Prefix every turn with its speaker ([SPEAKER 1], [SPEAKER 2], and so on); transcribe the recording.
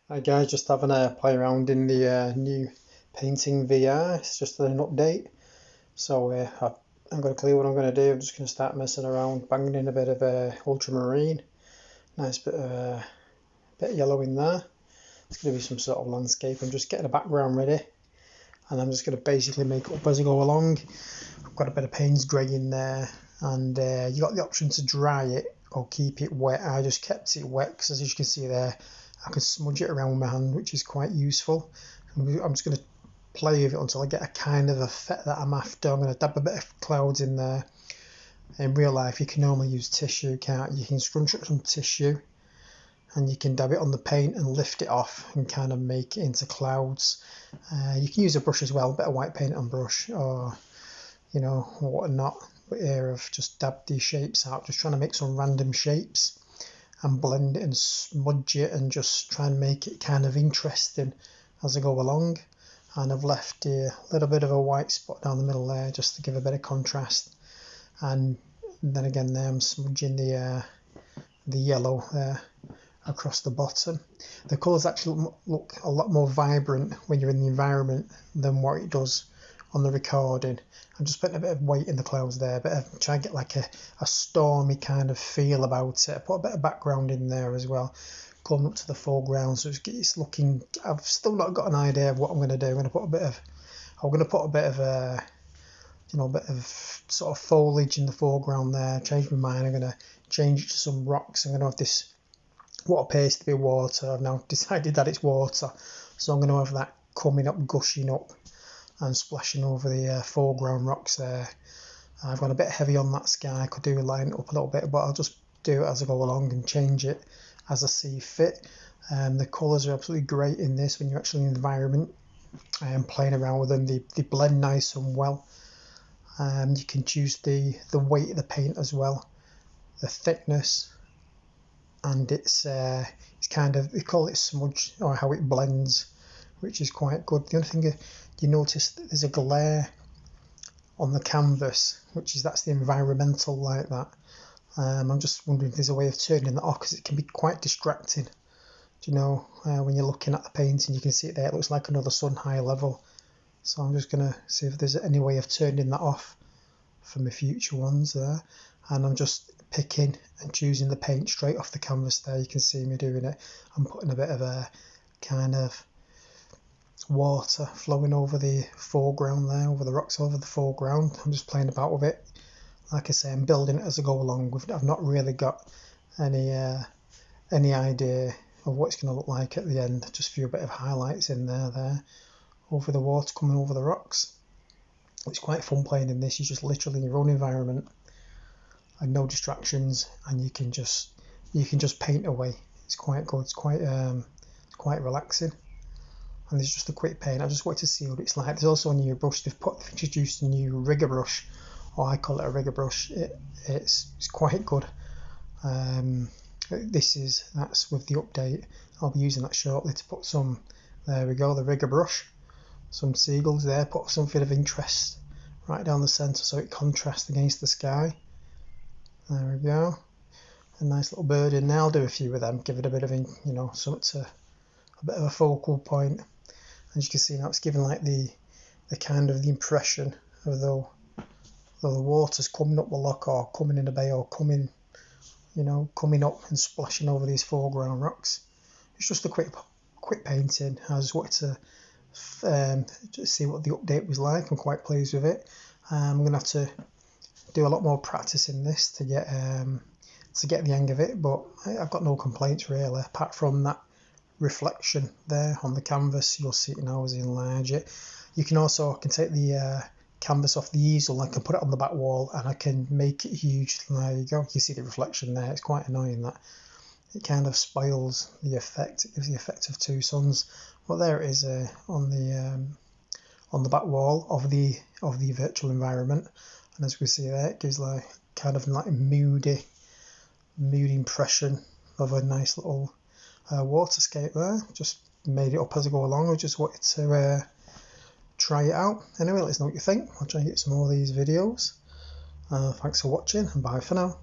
[SPEAKER 1] Hi guys, just having a play around in the new Painting VR. It's just an update, so I'm going to clear what I'm going to do. I'm just going to start messing around, banging in a bit of ultramarine, nice bit of yellow in there. It's going to be some sort of landscape. I'm just getting a background ready, and I'm just going to basically make it up as I go along. I've got a bit of Payne's grey in there, and you got the option to dry it or keep it wet. I just kept it wet because, as you can see there, I can smudge it around with my hand, which is quite useful. I'm just going to play with it until I get a kind of effect that I'm after. I'm going to dab a bit of clouds in there. In real life, you can normally use tissue, can't you? You can scrunch up some tissue and you can dab it on the paint and lift it off and kind of make it into clouds. You can use a brush as well, a bit of white paint on brush, or whatnot. But here I've just dabbed these shapes out, just trying to make some random shapes and blend it and smudge it and just try and make it kind of interesting as I go along. And I've left a little bit of a white spot down the middle there just to give a bit of contrast. And then again there I'm smudging the yellow there across the bottom. The colours actually look a lot more vibrant when you're in the environment than what it does on the recording. I'm just putting a bit of weight in the clouds there, but try and get like a stormy kind of feel about it. I put a bit of background in there as well, going up to the foreground, so it's looking. I've still not got an idea of what I'm going to do. I'm going to put a bit of a bit of sort of foliage in the foreground there. Change my mind. I'm going to change it to some rocks. I'm going to have this what appears to be water. I've now decided that it's water, so I'm going to have that coming up, gushing up and splashing over the foreground rocks there. I've gone a bit heavy on that sky. I could do line it up a little bit, but I'll just do it as I go along and change it as I see fit. The colours are absolutely great in this when you're actually in the environment and playing around with them. They blend nice and well. You can choose the weight of the paint as well, the thickness, and it's kind of, they call it smudge, or how it blends, which is quite good. The only thing you notice that there's a glare on the canvas, that's the environmental like that. I'm just wondering if there's a way of turning that off, because it can be quite distracting. When you're looking at the painting, you can see it there, it looks like another sun high level. So I'm just going to see if there's any way of turning that off for my future ones there. And I'm just picking and choosing the paint straight off the canvas there. You can see me doing it. I'm putting a bit of a kind of water flowing over the foreground there, over the rocks over the foreground. I'm just playing about with it. Like I say, I'm building it as I go along. I've not really got any idea of what it's going to look like at the end. Just a few bit of highlights in there over the water coming over the rocks. It's quite fun playing in this. You're just literally in your own environment and no distractions, and you can just paint away. It's quite good. It's quite relaxing. And there's just a quick paint. I just wanted to see what it's like. There's also a new brush. They've introduced a new rigger brush, or I call it a rigger brush. It's quite good. That's with the update. I'll be using that shortly to put some. There we go, the rigger brush. Some seagulls there. Put something of interest right down the centre so it contrasts against the sky. There we go. A nice little bird in there. I'll do a few of them. Give it a bit of something to a bit of a focal point. As you can see now, it's giving like the kind of the impression of though the water's coming up the loch, or coming in a bay, or coming up and splashing over these foreground rocks. It's just a quick painting. I just wanted to see what the update was like. I'm quite pleased with it. I'm gonna have to do a lot more practice in this to get the hang of it, but I've got no complaints really, apart from that reflection there on the canvas. You'll see it now as I enlarge it. I can take the canvas off the easel, I can put it on the back wall and I can make it huge. There you go, you see the reflection there. It's quite annoying that it kind of spoils the effect. It gives the effect of two suns. Well, there it is on the back wall of the virtual environment, and as we see there, it gives like kind of like a moody impression of a nice little waterscape there. Just made it up as I go along. I just wanted to try it out. Anyway, let us know what you think. I'll try and get some more of these videos. Thanks for watching, and bye for now.